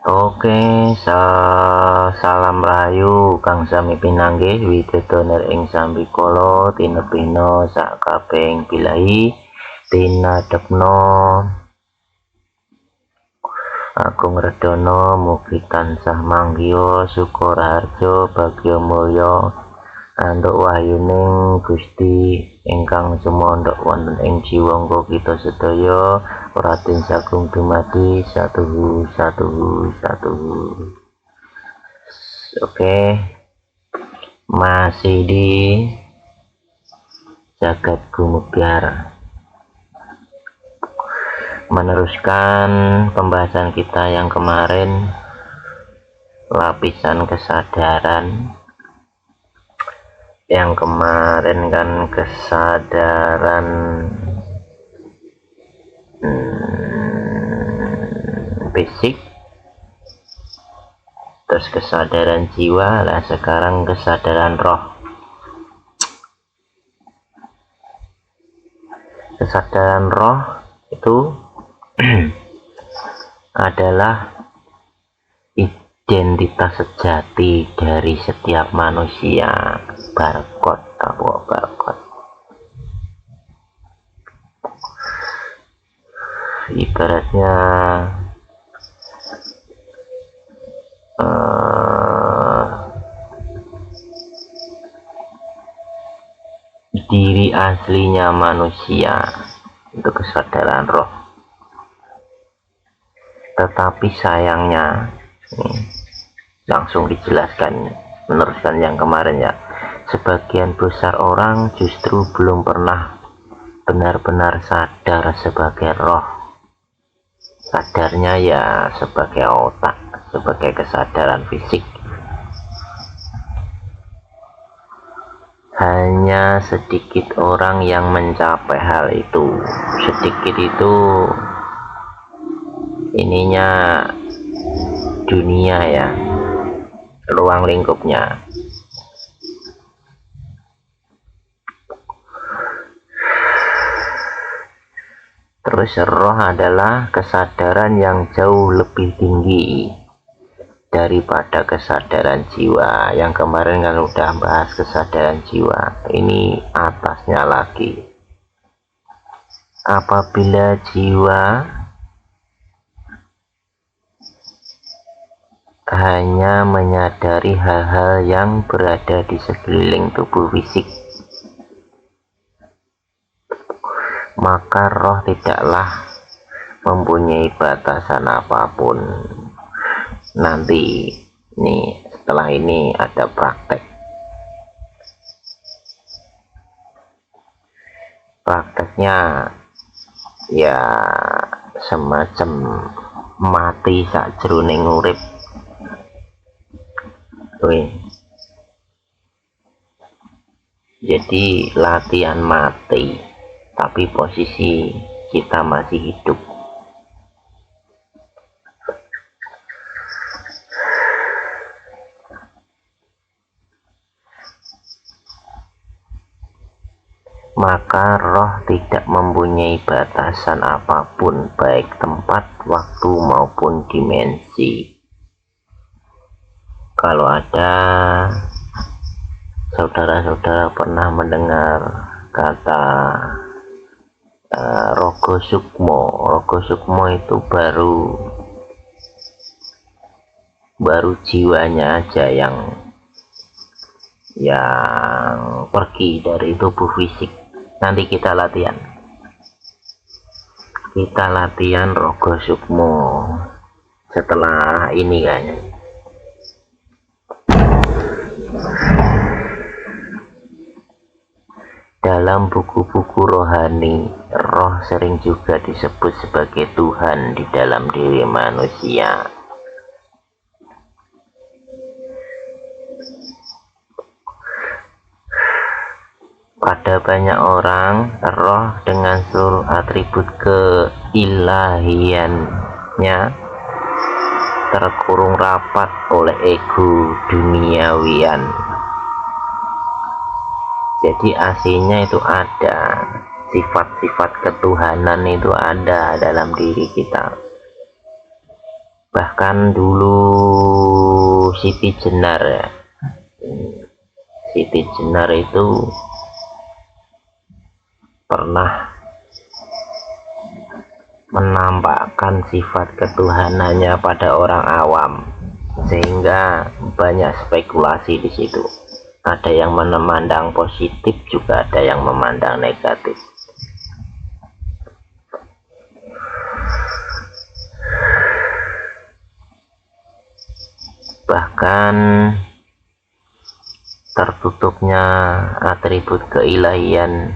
Oke, salam rayu Kang sami pinanggih widodoner ing sambikala tinebihna sak kabehing bilahi tinadepna Agung Redana mugi tansah manggiya syukur harja bagya mulya anduk wahyuning Gusti ingkang sumandhak wonten ing jiwangga kita sedaya Raden Sagung dumadi satuhu. Oke, masih di Jagat Gumubyar, meneruskan pembahasan kita yang kemarin, lapisan kesadaran. Yang kemarin kan kesadaran fisik, terus kesadaran jiwa, lah sekarang kesadaran roh. Kesadaran roh itu adalah identitas sejati dari setiap manusia. Barcode ibaratnya diri aslinya manusia itu kesadaran roh. Tetapi sayangnya langsung dijelaskan, meneruskan yang kemarin ya, sebagian besar orang justru belum pernah benar-benar sadar sebagai roh. Sadarnya ya sebagai otak, sebagai kesadaran fisik. Hanya sedikit orang yang mencapai hal itu. Sedikit itu ininya dunia ya, ruang lingkupnya. Terus roh adalah kesadaran yang jauh lebih tinggi daripada kesadaran jiwa. Yang kemarin kan udah bahas kesadaran jiwa, ini atasnya lagi. Apabila jiwa hanya menyadari hal-hal yang berada di sekeliling tubuh fisik, maka roh tidaklah mempunyai batasan apapun. Nanti nih setelah ini ada prakteknya ya semacam mati sakjroning urip. Jadi latihan mati, tapi posisi kita masih hidup. Maka roh tidak mempunyai batasan apapun, baik tempat, waktu maupun dimensi. Kalau ada saudara-saudara pernah mendengar kata Rogo Sukmo itu baru jiwanya aja yang pergi dari tubuh fisik. Nanti kita latihan Rogo Sukmo setelah ini kayaknya. Dalam buku-buku rohani, roh sering juga disebut sebagai Tuhan di dalam diri manusia. Pada banyak orang, roh dengan seluruh atribut keilahiannya terkurung rapat oleh ego duniawian. Jadi aslinya itu ada, sifat-sifat ketuhanan itu ada dalam diri kita. Bahkan bahkan dulu Siti Jenar ya, Siti Jenar itu pernah menampakkan sifat ketuhanannya pada orang awam, sehingga banyak spekulasi di situ. Ada yang memandang positif, juga ada yang memandang negatif. Bahkan tertutupnya atribut keilahian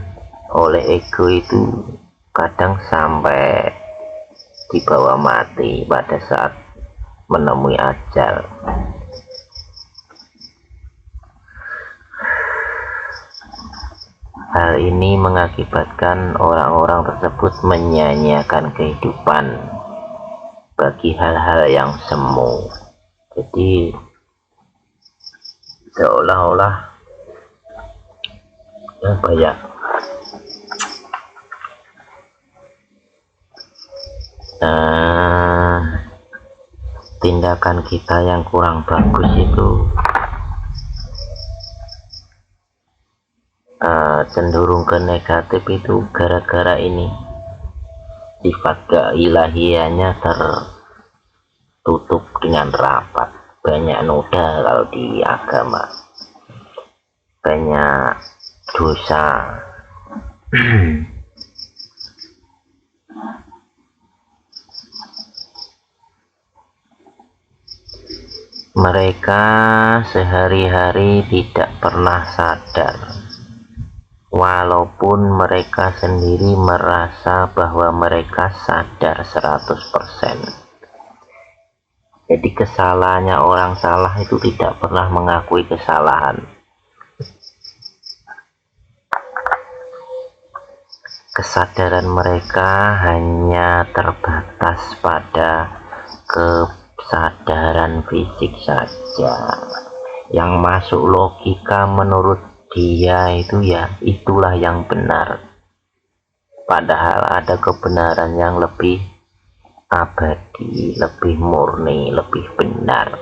oleh ego itu kadang sampai dibawa mati pada saat menemui ajal. Hal ini mengakibatkan orang-orang tersebut menyia-nyiakan kehidupan bagi hal-hal yang semu. Jadi seolah-olah apa ya, tindakan kita yang kurang bagus itu cenderung ke negatif itu gara-gara ini sifat keilahiannya tertutup dengan rapat. Banyak noda kalau di agama, banyak dosa. Mereka sehari-hari tidak pernah sadar, walaupun mereka sendiri merasa bahwa mereka sadar 100%. Jadi kesalahannya orang salah itu tidak pernah mengakui kesalahan. Kesadaran mereka hanya terbatas pada kesadaran fisik saja. Yang masuk logika menurut dia itu ya itulah yang benar. Padahal ada kebenaran yang lebih abadi, lebih murni, lebih benar.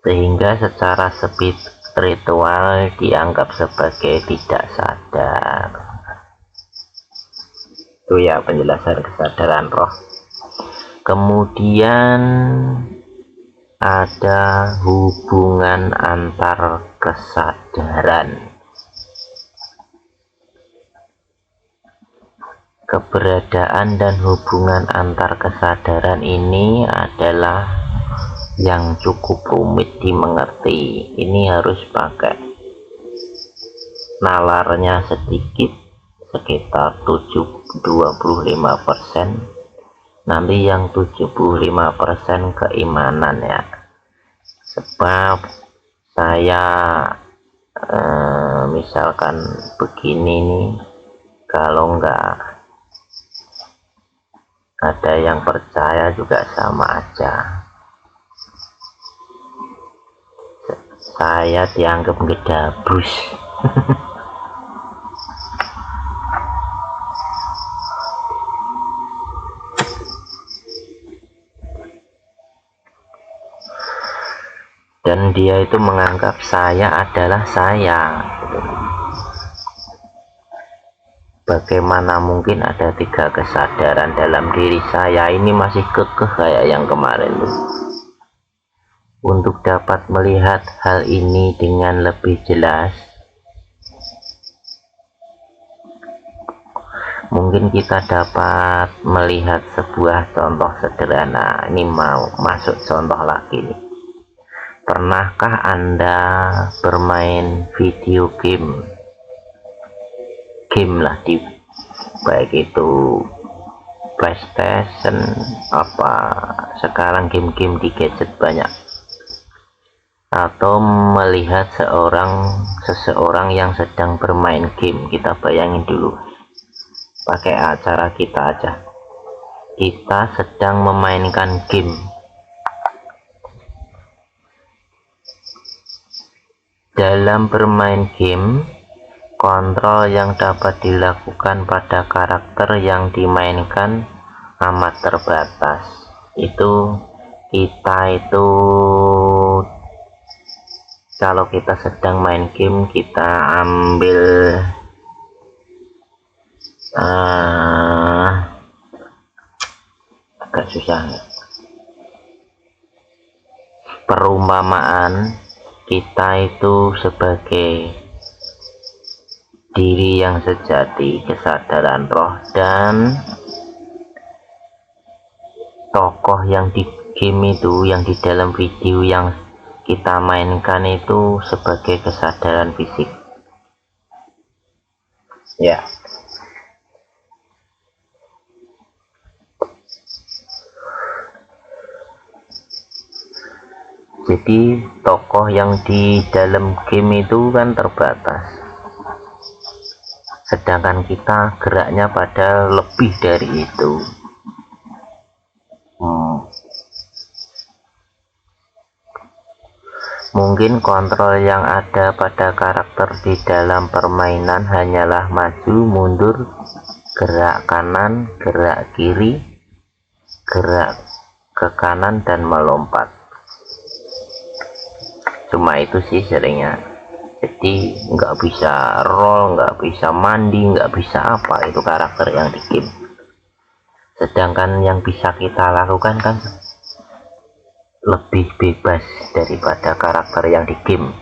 Sehingga secara spiritual dianggap sebagai tidak sadar. Itu ya penjelasan kesadaran roh. Kemudian ada hubungan antar kesadaran. Keberadaan dan hubungan antar kesadaran ini adalah yang cukup rumit dimengerti. Ini harus pakai nalarnya sedikit, sekitar 25%. Nanti yang 75% keimanan ya. Sebab saya misalkan begini nih, kalau enggak ada yang percaya juga sama aja. Saya dianggap ngedabus. Dan dia itu menganggap saya adalah saya. Bagaimana mungkin ada 3 kesadaran dalam diri saya? Ini masih kekeh kayak yang kemarin tuh. Untuk dapat melihat hal ini dengan lebih jelas, mungkin kita dapat melihat sebuah contoh sederhana. Ini mau masuk contoh lagi nih. Pernahkah Anda bermain video game? Game lah, di baik itu PlayStation apa sekarang game-game di gadget banyak, atau melihat seseorang yang sedang bermain game. Kita bayangin dulu, pakai acara kita aja, kita sedang memainkan game. Dalam bermain game, kontrol yang dapat dilakukan pada karakter yang dimainkan amat terbatas. itu kita itu kalau kita sedang main game kita ambil agak susah, perumpamaan kita itu sebagai diri yang sejati, kesadaran roh, dan tokoh yang di game itu, yang di dalam video yang kita mainkan itu sebagai kesadaran fisik. Ya. Jadi tokoh yang di dalam game itu kan terbatas, sedangkan kita geraknya pada lebih dari itu. Mungkin kontrol yang ada pada karakter di dalam permainan hanyalah maju, mundur, gerak kanan, gerak kiri, gerak ke kanan, dan melompat. Cuma itu sih seringnya. Jadi nggak bisa roll, nggak bisa mandi, nggak bisa apa, itu karakter yang di game. Sedangkan yang bisa kita lakukan kan lebih bebas daripada karakter yang di game.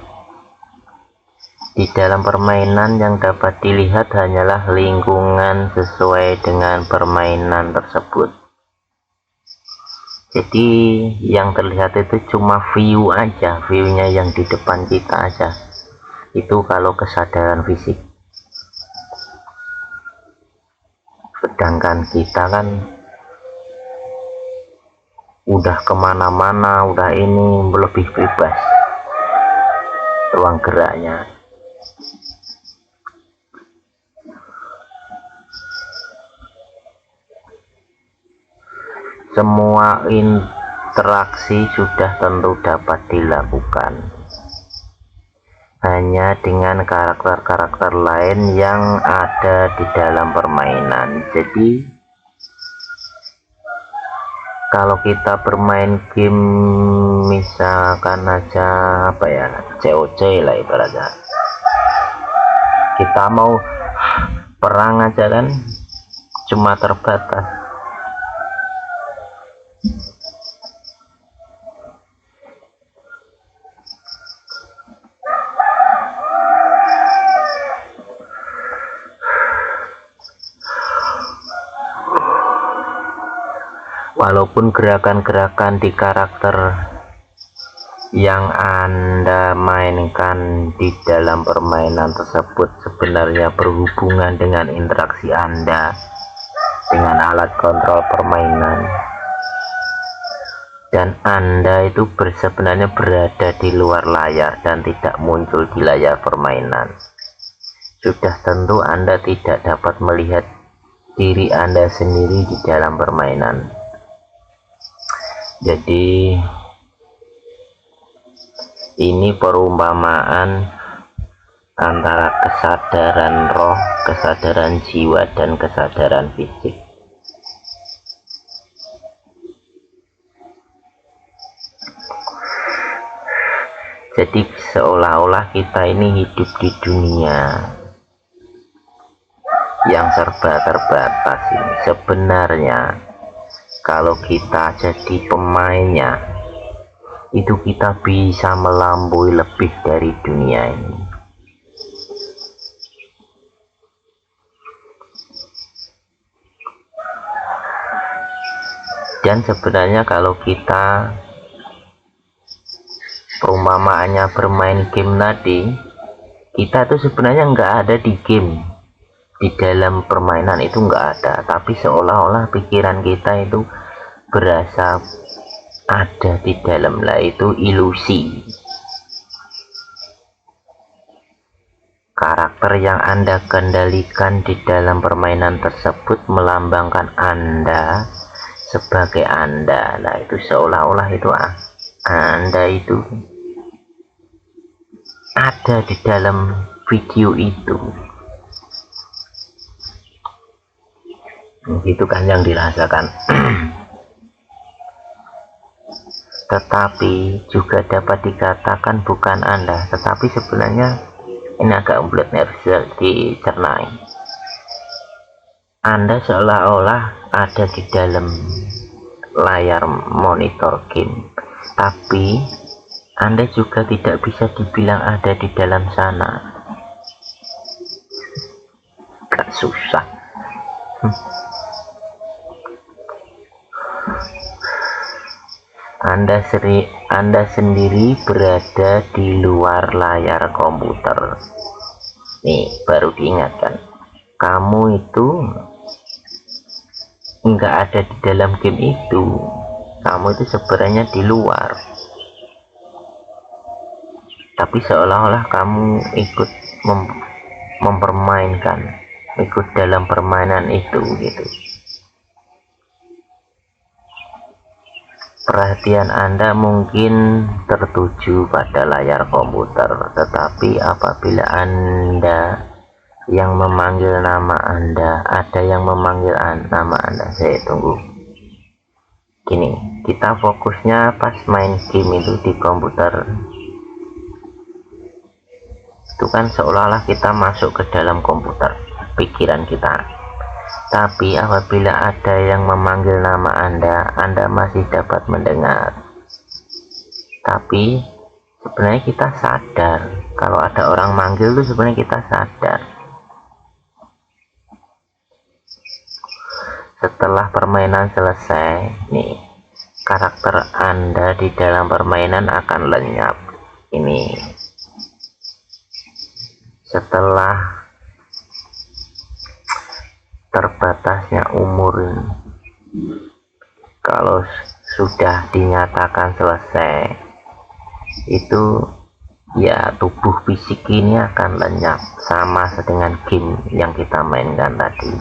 Di dalam permainan yang dapat dilihat hanyalah lingkungan sesuai dengan permainan tersebut. Jadi yang terlihat itu cuma view aja, viewnya yang di depan kita aja. Itu kalau kesadaran fisik. Sedangkan kita kan udah kemana-mana, udah ini lebih bebas ruang geraknya. Semua interaksi sudah tentu dapat dilakukan hanya dengan karakter-karakter lain yang ada di dalam permainan. Jadi kalau kita bermain game misalkan aja apa ya, COC lah ibaratnya, kita mau perang aja kan cuma terbatas. Walaupun gerakan-gerakan di karakter yang Anda mainkan di dalam permainan tersebut sebenarnya berhubungan dengan interaksi Anda dengan alat kontrol permainan, dan Anda itu sebenarnya berada di luar layar dan tidak muncul di layar permainan, sudah tentu Anda tidak dapat melihat diri Anda sendiri di dalam permainan. Jadi ini perumpamaan antara kesadaran roh, kesadaran jiwa, dan kesadaran fisik. Jadi seolah-olah kita ini hidup di dunia yang serba terbatas ini. Sebenarnya kalau kita jadi pemainnya, itu kita bisa melampaui lebih dari dunia ini. Dan sebenarnya kalau kita perumpamaannya bermain game tadi, kita tuh sebenarnya nggak ada di game. Di dalam permainan itu nggak ada, tapi seolah-olah pikiran kita itu berasa ada di dalam. Lah itu ilusi. Karakter yang Anda kendalikan di dalam permainan tersebut melambangkan Anda sebagai Anda. Nah itu seolah-olah itu Anda itu ada di dalam video itu. Itu kan yang dirasakan. tetapi juga dapat dikatakan bukan Anda, tetapi sebenarnya ini agak sulit dicernai. Anda seolah-olah ada di dalam layar monitor game, tapi Anda juga tidak bisa dibilang ada di dalam sana. Gak susah. Anda sendiri berada di luar layar komputer. Nih, baru diingatkan. Kamu itu nggak ada di dalam game itu. Kamu itu sebenarnya di luar. Tapi seolah-olah kamu ikut mempermainkan, ikut dalam permainan itu gitu. Perhatian Anda mungkin tertuju pada layar komputer, tetapi apabila Anda yang memanggil nama Anda, ada yang memanggil nama Anda, saya tunggu. Gini, kita fokusnya pas main game itu di komputer. Itu kan seolah-olah kita masuk ke dalam komputer, pikiran kita. Tapi apabila ada yang memanggil nama Anda masih dapat mendengar. Tapi sebenarnya kita sadar kalau ada orang manggil itu sebenarnya kita sadar. Setelah permainan selesai, nih karakter Anda di dalam permainan akan lenyap. Ini setelah terbatasnya umur, kalau sudah dinyatakan selesai, itu ya tubuh fisik ini akan lenyap sama dengan game yang kita mainkan tadi.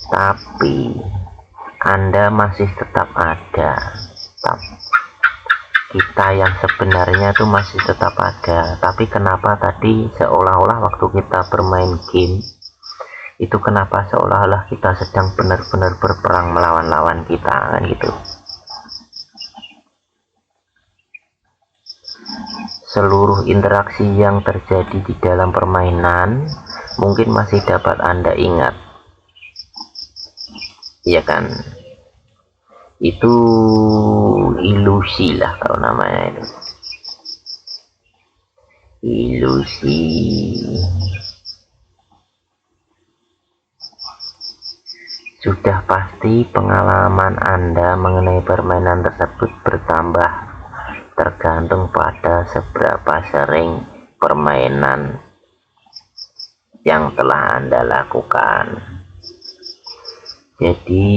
Tapi Anda masih tetap ada. Kita yang sebenarnya itu masih tetap ada. Tapi kenapa tadi seolah-olah waktu kita bermain game itu kenapa seolah-olah kita sedang benar-benar berperang melawan lawan kita, kan gitu. Seluruh interaksi yang terjadi di dalam permainan mungkin masih dapat Anda ingat, iya kan? Itu ilusi lah kalau namanya itu, ilusi. Sudah pasti pengalaman Anda mengenai permainan tersebut bertambah tergantung pada seberapa sering permainan yang telah Anda lakukan. Jadi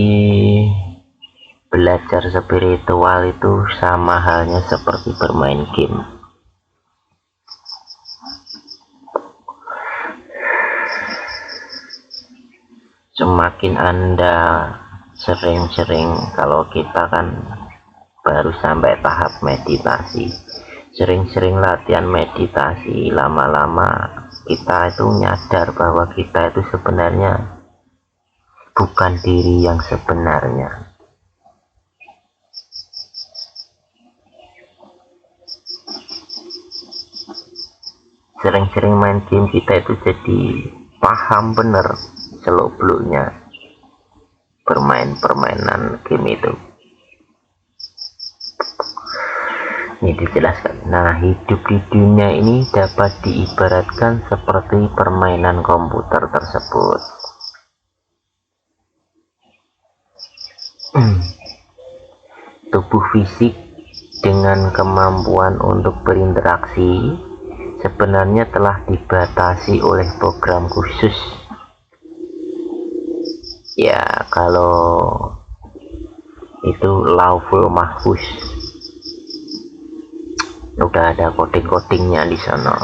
belajar spiritual itu sama halnya seperti bermain game. Semakin Anda sering-sering, kalau kita kan baru sampai tahap meditasi, sering-sering latihan meditasi, lama-lama kita itu nyadar bahwa kita itu sebenarnya bukan diri yang sebenarnya. Sering-sering main game kita itu jadi paham bener seluk-beluknya bermain permainan game itu. Ini dijelaskan. Nah, hidup di dunia ini dapat diibaratkan seperti permainan komputer tersebut. Tubuh fisik dengan kemampuan untuk berinteraksi sebenarnya telah dibatasi oleh program khusus. Ya, kalau itu Lauhul Mahfuz, udah ada coding-codingnya di sana.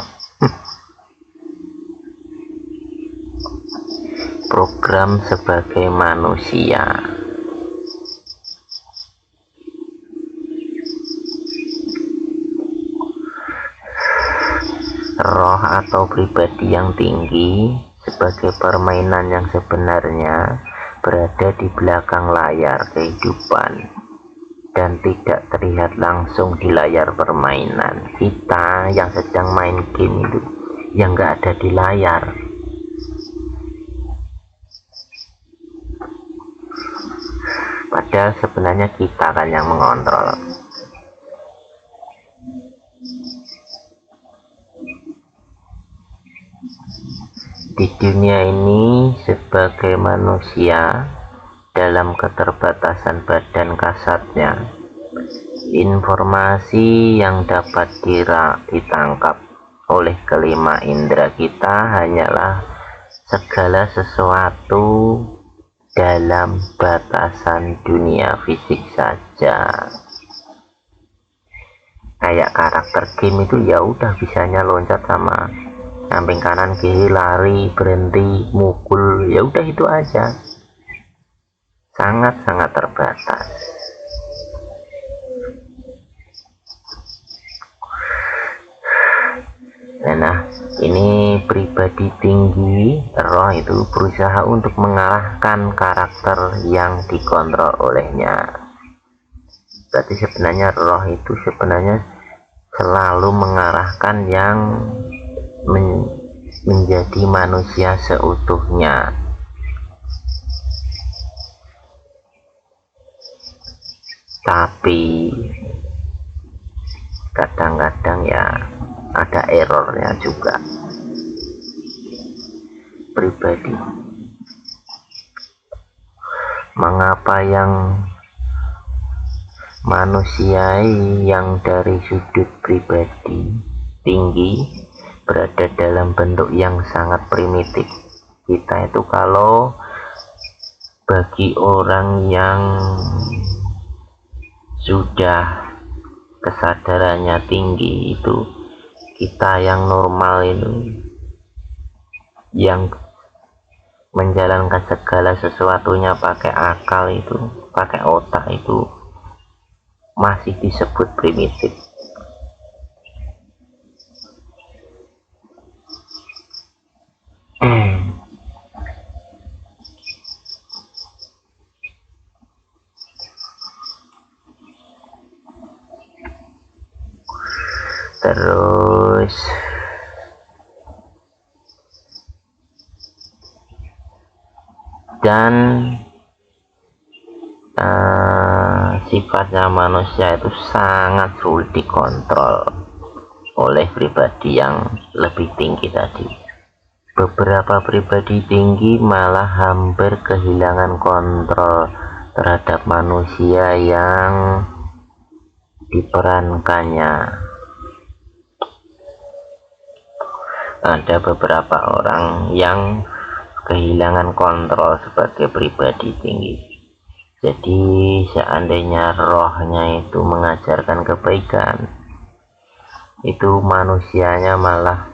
Program sebagai manusia. Roh atau pribadi yang tinggi sebagai permainan yang sebenarnya berada di belakang layar kehidupan dan tidak terlihat langsung di layar permainan. Kita yang sedang main game itu yang nggak ada di layar. Padahal sebenarnya kita kan yang mengontrol. Di dunia ini sebagai manusia dalam keterbatasan badan kasatnya, informasi yang dapat ditangkap oleh kelima indera kita hanyalah segala sesuatu dalam batasan dunia fisik saja. Kayak karakter game itu ya udah bisanya loncat sama samping kanan kiri, lari, berhenti, mukul, ya udah itu aja. Sangat-sangat terbatas. Nah, ini pribadi tinggi roh itu berusaha untuk mengalahkan karakter yang dikontrol olehnya. Berarti sebenarnya roh itu sebenarnya selalu mengarahkan yang menjadi manusia seutuhnya. Tapi kadang-kadang ya ada errornya juga. Pribadi, mengapa yang manusia yang dari sudut pribadi tinggi berada dalam bentuk yang sangat primitif? Kita itu kalau bagi orang yang sudah kesadarannya tinggi itu, kita yang normal ini yang menjalankan segala sesuatunya pakai akal itu, pakai otak itu masih disebut primitif. Terus dan sifatnya manusia itu sangat sulit dikontrol oleh pribadi yang lebih tinggi tadi. Beberapa pribadi tinggi malah hampir kehilangan kontrol terhadap manusia yang diperankannya. Ada beberapa orang yang kehilangan kontrol sebagai pribadi tinggi. Jadi seandainya rohnya itu mengajarkan kebaikan, itu manusianya malah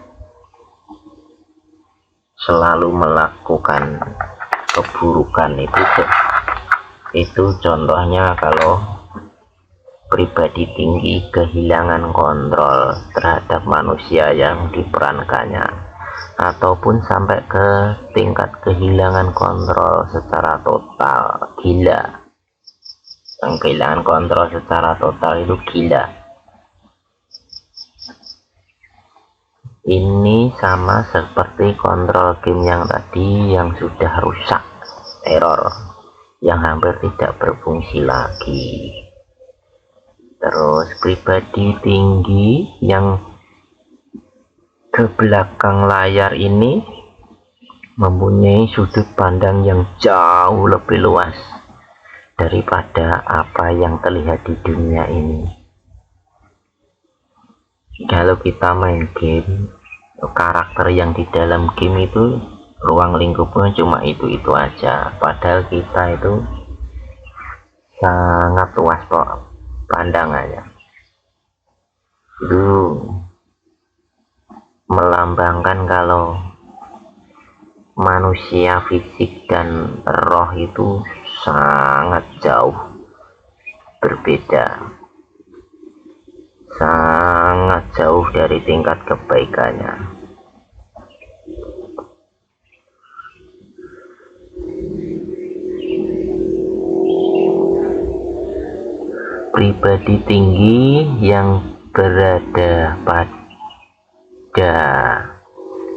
selalu melakukan keburukan. Itu contohnya kalau pribadi tinggi kehilangan kontrol terhadap manusia yang diperankannya, ataupun sampai ke tingkat kehilangan kontrol secara total. Gila. Yang kehilangan kontrol secara total itu gila. Ini sama seperti kontrol game yang tadi yang sudah rusak, error, yang hampir tidak berfungsi lagi. Terus pribadi tinggi yang ke belakang layar ini mempunyai sudut pandang yang jauh lebih luas daripada apa yang terlihat di dunia ini. Kalau kita main game, karakter yang di dalam game itu ruang lingkupnya cuma itu aja, padahal kita itu sangat luas kok pandangannya. Itu melambangkan kalau manusia fisik dan roh itu sangat jauh berbeda, sangat jauh dari tingkat kebaikannya. pribadi tinggi yang berada pada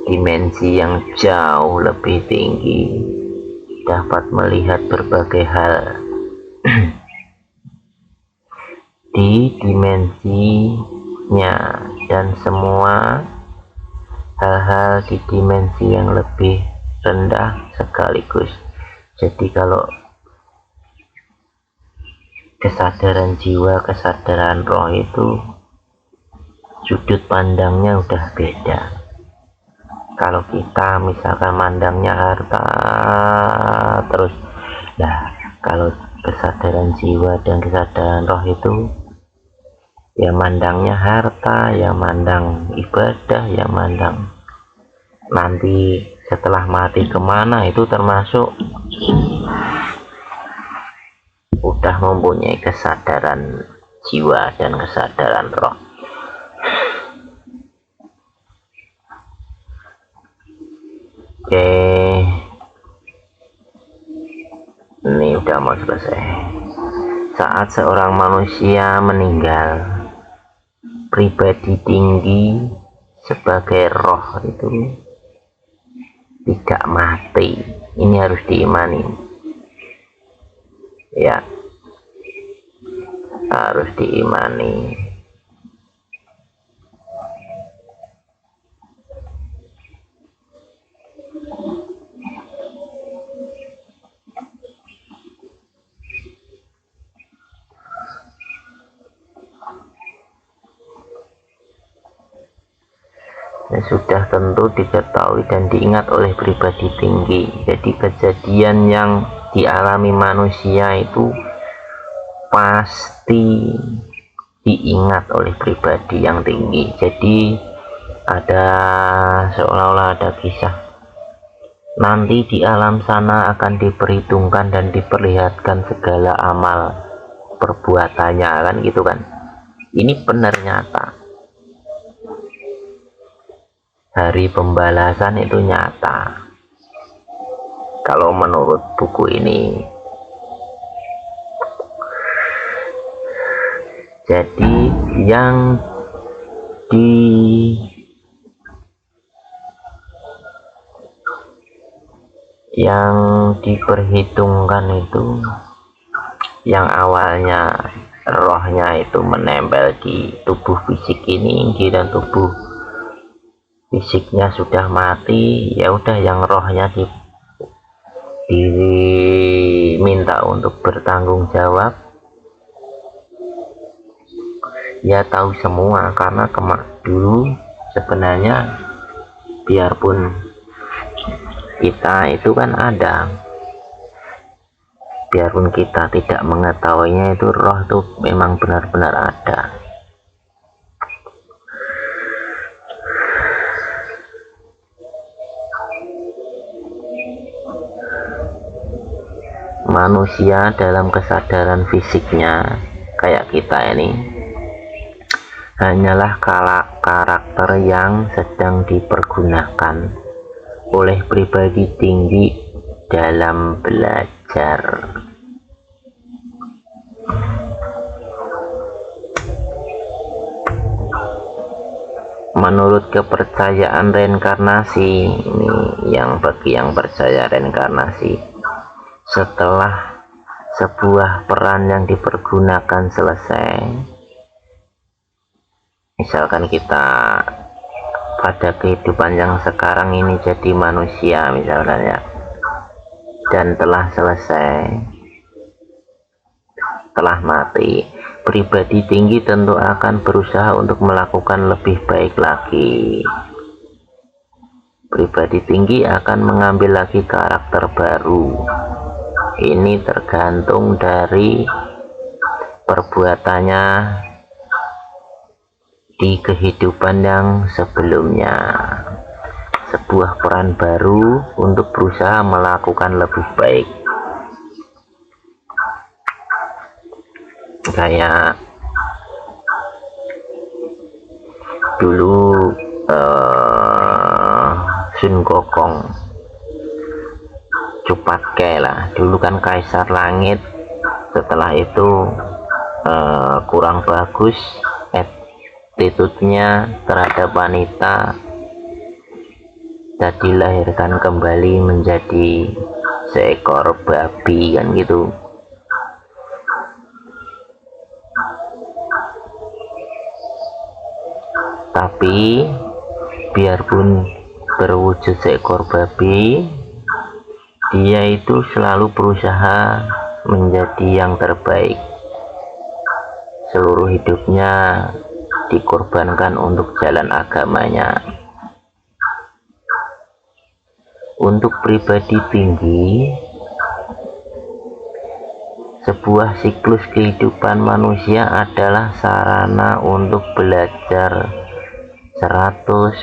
dimensi yang jauh lebih tinggi dapat melihat berbagai hal di dimensinya, dan semua hal-hal di dimensi yang lebih rendah sekaligus. Jadi kalau kesadaran jiwa, kesadaran roh itu sudut pandangnya udah beda. Kalau kita misalkan mandangnya harta terus, nah kalau kesadaran jiwa dan kesadaran roh itu ya mandangnya harta, ya mandang ibadah, ya mandang nanti setelah mati kemana, itu termasuk udah mempunyai kesadaran jiwa dan kesadaran roh. Oke, ini udah mau selesai. Saat seorang manusia meninggal, pribadi tinggi sebagai roh itu tidak mati. Ini harus diimani ya, harus diimani. Sudah tentu diketahui dan diingat oleh pribadi tinggi. Jadi kejadian yang dialami manusia itu pasti diingat oleh pribadi yang tinggi. Jadi ada seolah-olah ada kisah nanti di alam sana akan diperhitungkan dan diperlihatkan segala amal perbuatannya, kan gitu kan. Ini benar nyata. Hari pembalasan itu nyata kalau menurut buku ini. Jadi yang diperhitungkan itu yang awalnya rohnya itu menempel di tubuh fisik ini, dan tubuh fisiknya sudah mati, ya udah yang rohnya diminta untuk bertanggung jawab. Ya tahu semua, karena dulu sebenarnya biarpun kita itu kan ada, biarpun kita tidak mengetahuinya, itu roh itu memang benar-benar ada. Manusia dalam kesadaran fisiknya kayak kita ini hanyalah karakter yang sedang dipergunakan oleh pribadi tinggi dalam belajar. Menurut kepercayaan reinkarnasi, ini yang bagi yang percaya reinkarnasi, setelah sebuah peran yang dipergunakan selesai, misalkan kita pada kehidupan yang sekarang ini jadi manusia misalkan ya, dan telah selesai, telah mati, pribadi tinggi tentu akan berusaha untuk melakukan lebih baik lagi. Pribadi tinggi akan mengambil lagi karakter baru. Ini tergantung dari perbuatannya di kehidupan yang sebelumnya. Sebuah peran baru untuk berusaha melakukan lebih baik. Kayak dulu Sun Gokong, Cupatke lah, dulu kan kaisar langit, setelah itu kurang bagus attitude-nya terhadap wanita, dan dilahirkan kembali menjadi seekor babi kan gitu. Tapi biarpun berwujud seekor babi, dia itu selalu berusaha menjadi yang terbaik. Seluruh hidupnya dikorbankan untuk jalan agamanya. Untuk pribadi tinggi, sebuah siklus kehidupan manusia adalah sarana untuk belajar 100,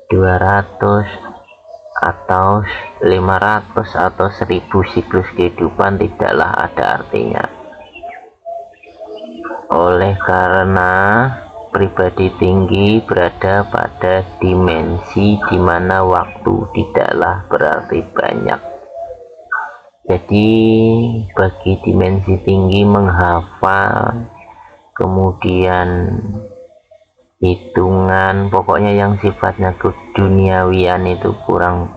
200, atau 500 atau 1000 siklus kehidupan tidaklah ada artinya. Oleh karena pribadi tinggi berada pada dimensi di mana waktu tidaklah berarti banyak. Jadi bagi dimensi tinggi menghafal, kemudian hitungan, pokoknya yang sifatnya keduniawian itu kurang,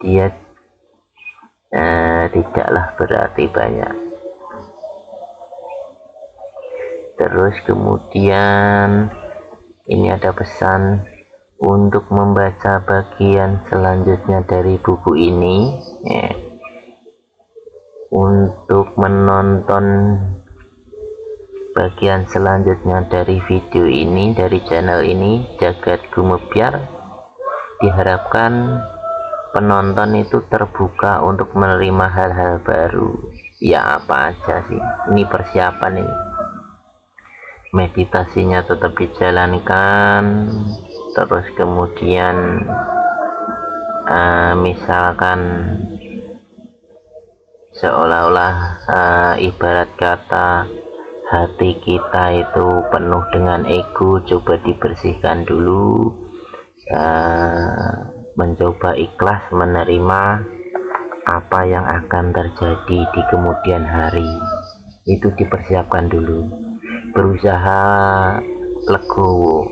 dia tidaklah berarti banyak. Terus kemudian ini ada pesan untuk membaca bagian selanjutnya dari buku ini, untuk menonton bagian selanjutnya dari video ini, dari channel ini Jagat Gumebyar, diharapkan penonton itu terbuka untuk menerima hal-hal baru. Ya apa aja sih, ini persiapan ini. Meditasinya tetap dijalankan, terus kemudian misalkan seolah-olah ibarat kata hati kita itu penuh dengan ego, coba dibersihkan dulu, mencoba ikhlas menerima apa yang akan terjadi di kemudian hari. Itu dipersiapkan dulu, berusaha legowo.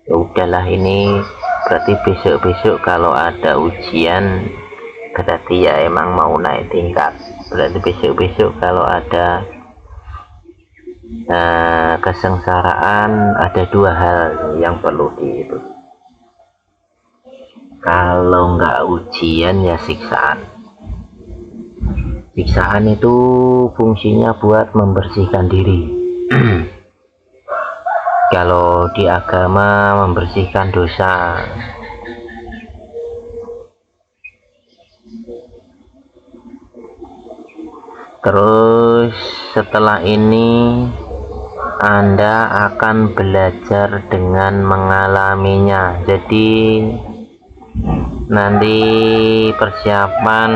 Ya udahlah, ini berarti besok-besok kalau ada ujian berarti ya emang mau naik tingkat. Berarti besok-besok kalau ada kesengsaraan, ada dua hal yang perlu itu. Kalau nggak ujian ya siksaan. Siksaan itu fungsinya buat membersihkan diri. Kalau di agama membersihkan dosa. Terus setelah ini Anda akan belajar dengan mengalaminya. Jadi nanti persiapan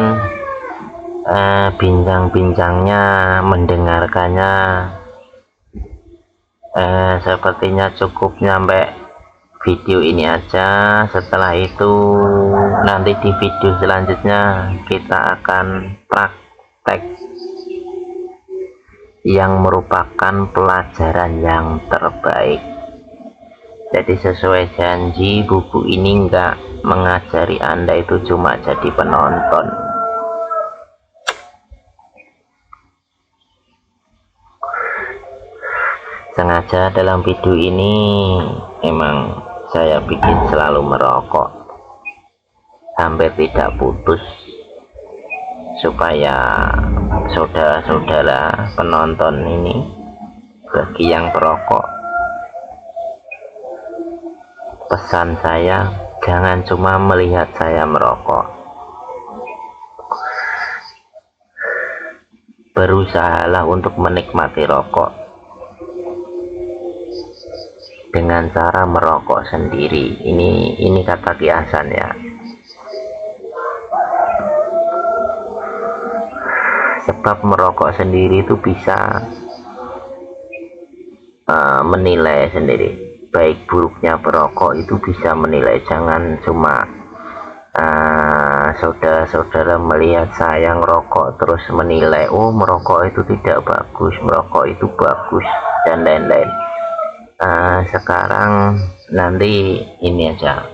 bincang-bincangnya, mendengarkannya, sepertinya cukup nyampe video ini aja. Setelah itu nanti di video selanjutnya kita akan praktek yang merupakan pelajaran yang terbaik. Jadi sesuai janji, buku ini enggak mengajari Anda itu cuma jadi penonton. Sengaja dalam video ini memang saya bikin selalu merokok, hampir tidak putus, supaya saudara-saudara penonton ini, bagi yang perokok, pesan saya jangan cuma melihat saya merokok, berusahalah untuk menikmati rokok dengan cara merokok sendiri. Ini kata kiasan ya. Sebab merokok sendiri itu bisa menilai sendiri baik buruknya perokok, itu bisa menilai. Jangan cuma saudara-saudara melihat saya ngerokok terus menilai, oh merokok itu tidak bagus, merokok itu bagus, dan lain-lain. Sekarang nanti ini aja,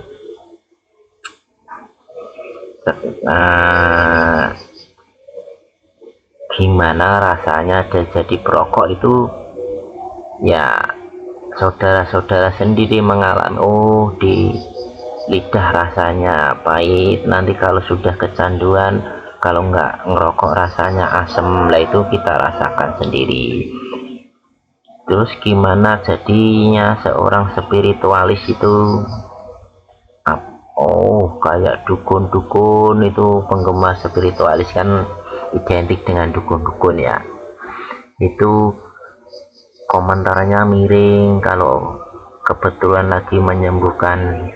gimana rasanya jadi perokok itu, ya saudara-saudara sendiri mengalami, oh di lidah rasanya pahit, nanti kalau sudah kecanduan, kalau nggak ngerokok rasanya asem, lah itu kita rasakan sendiri. Terus gimana jadinya seorang spiritualis itu, oh kayak dukun-dukun itu, penggemar spiritualis kan identik dengan dukun-dukun ya, itu komentarnya miring kalau kebetulan lagi menyembuhkan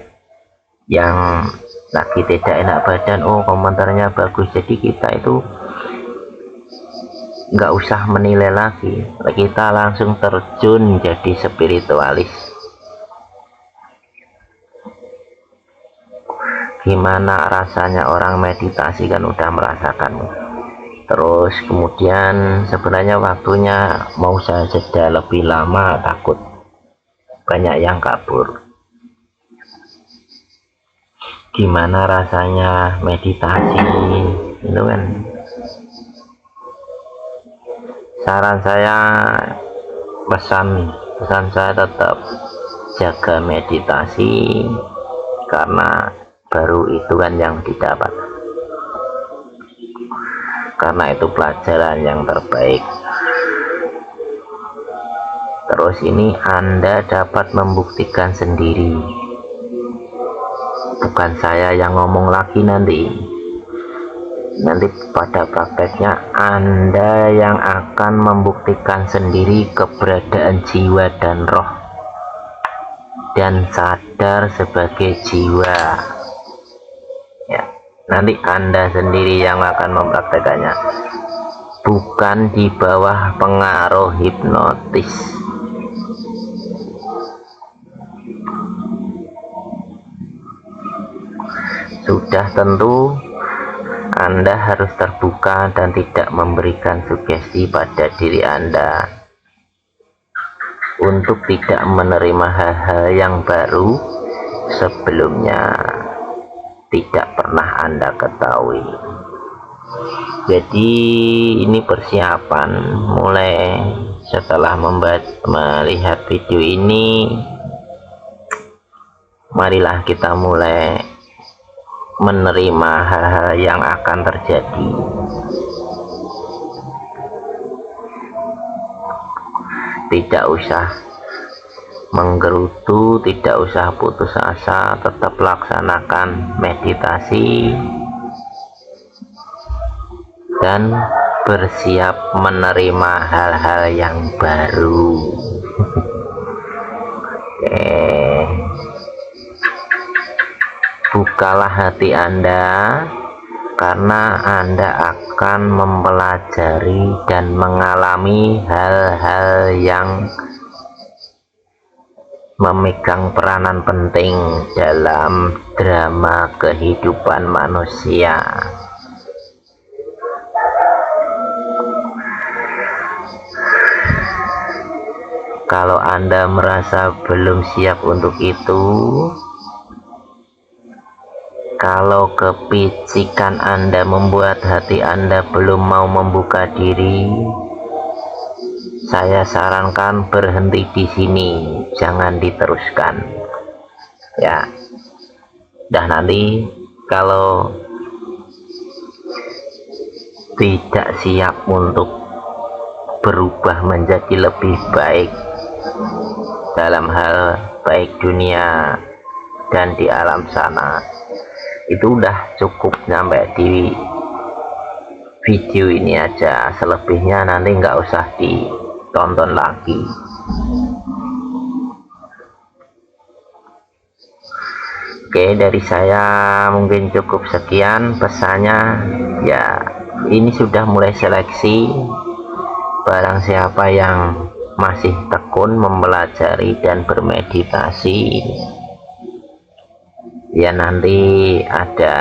yang lagi tidak enak badan, oh komentarnya bagus. Jadi kita itu nggak usah menilai lagi, kita langsung terjun jadi spiritualis. Gimana rasanya orang meditasi kan udah merasakan. Terus kemudian sebenarnya waktunya mau saya jeda lebih lama, takut banyak yang kabur. Gimana rasanya meditasi itu kan, saran saya, pesan saya tetap jaga meditasi, karena baru itu kan yang didapat, karena itu pelajaran yang terbaik. Terus ini Anda dapat membuktikan sendiri, bukan saya yang ngomong lagi. Nanti pada prakteknya Anda yang akan membuktikan sendiri keberadaan jiwa dan roh, dan sadar sebagai jiwa ya. Nanti Anda sendiri yang akan mempraktekannya, bukan di bawah pengaruh hipnotis. Sudah tentu Anda harus terbuka dan tidak memberikan sugesti pada diri Anda untuk tidak menerima hal-hal yang baru sebelumnya tidak pernah Anda ketahui. Jadi ini persiapan, mulai setelah melihat video ini, marilah kita mulai menerima hal-hal yang akan terjadi. Tidak usah menggerutu, tidak usah putus asa, tetap laksanakan meditasi dan bersiap menerima hal-hal yang baru. Oke, bukalah hati Anda, karena Anda akan mempelajari dan mengalami hal-hal yang memegang peranan penting dalam drama kehidupan manusia. Kalau Anda merasa belum siap untuk itu, kalau kepicikan Anda membuat hati Anda belum mau membuka diri, saya sarankan berhenti di sini, jangan diteruskan. Ya, dah nanti kalau tidak siap untuk berubah menjadi lebih baik dalam hal baik dunia dan di alam sana, itu udah cukup sampai di video ini aja. Selebihnya nanti nggak usah ditonton lagi. Oke, dari saya mungkin cukup sekian pesannya ya. Ini sudah mulai seleksi, barang siapa yang masih tekun mempelajari dan bermeditasi, ya nanti ada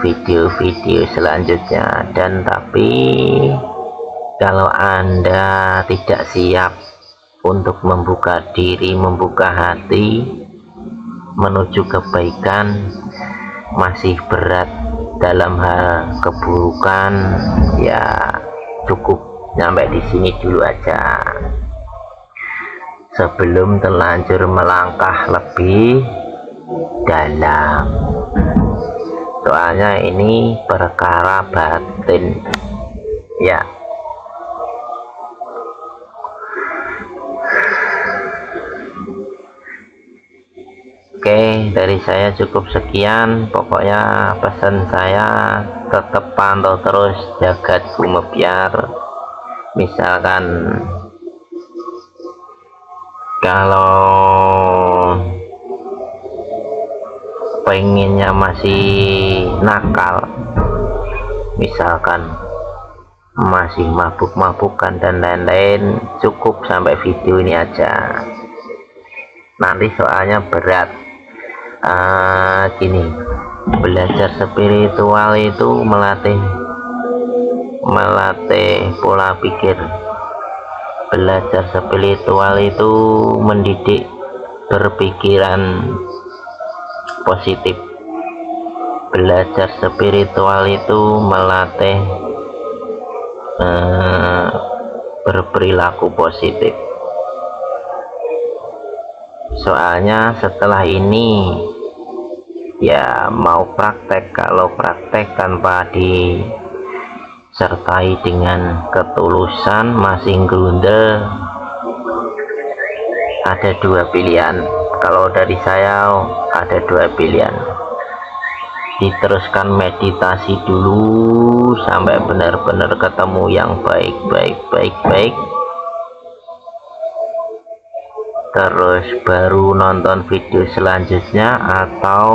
video-video selanjutnya. Dan tapi kalau Anda tidak siap untuk membuka diri, membuka hati menuju kebaikan, masih berat dalam hal keburukan, ya cukup sampai di sini dulu aja sebelum terlanjur melangkah lebih dalam. Soalnya ini perkara batin ya. Oke, dari saya cukup sekian. Pokoknya pesan saya tetap pantau terus jagat Gumebyar. Misalkan kalau pengennya masih nakal, misalkan masih mabuk-mabukan dan lain-lain, cukup sampai video ini aja. Nanti soalnya berat. Gini, belajar spiritual itu melatih pola pikir. Belajar spiritual itu mendidik berpikiran positif. Belajar spiritual itu melatih berperilaku positif. Soalnya setelah ini ya mau praktek, kalau praktek tanpa disertai dengan ketulusan masih grundel, ada dua pilihan. Kalau dari saya ada dua pilihan: diteruskan meditasi dulu sampai benar-benar ketemu yang baik, terus baru nonton video selanjutnya. Atau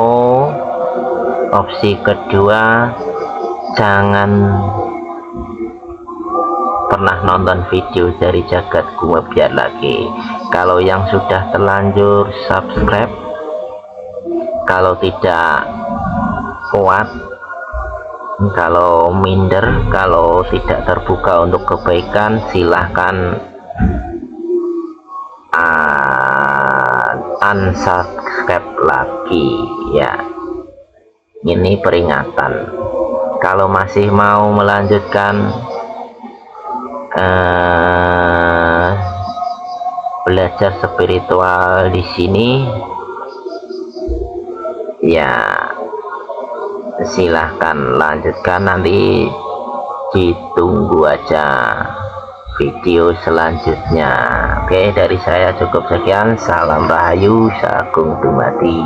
opsi kedua, jangan pernah nonton video dari jagat Gumebyar lagi. Kalau yang sudah terlanjur subscribe, kalau tidak kuat, kalau minder, kalau tidak terbuka untuk kebaikan, silahkan unsubscribe lagi ya. Ini peringatan. Kalau masih mau melanjutkan belajar spiritual di sini, ya silahkan lanjutkan. Nanti ditunggu aja video selanjutnya. Oke, dari saya cukup sekian. Salam rahayu, sagung dumadi.